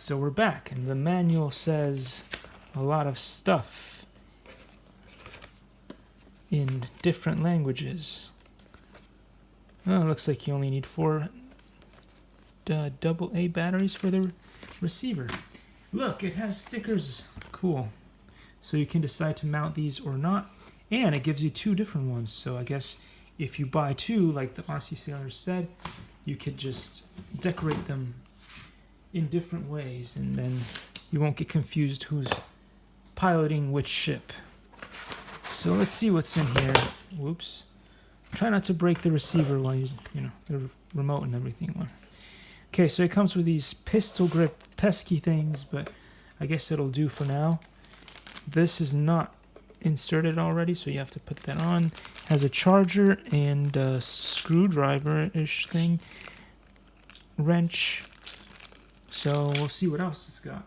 So we're back, and the manual says a lot of stuff in different languages. Oh, it looks like you only need 4 AA batteries for the receiver. Look, it has stickers. Cool. So you can decide to mount these or not, and it gives you 2 different ones. So I guess if you buy 2, like the Rc Saylors said, you could just decorate them in different ways, and then you won't get confused who's piloting which ship. So let's see what's in here. Whoops. Try not to break the receiver while you know, the remote and everything. Okay, so it comes with these pistol grip pesky things, but I guess it'll do for now. This is not inserted already, so you have to put that on. It has a charger and a screwdriver-ish thing. Wrench. So we'll see what else it's got.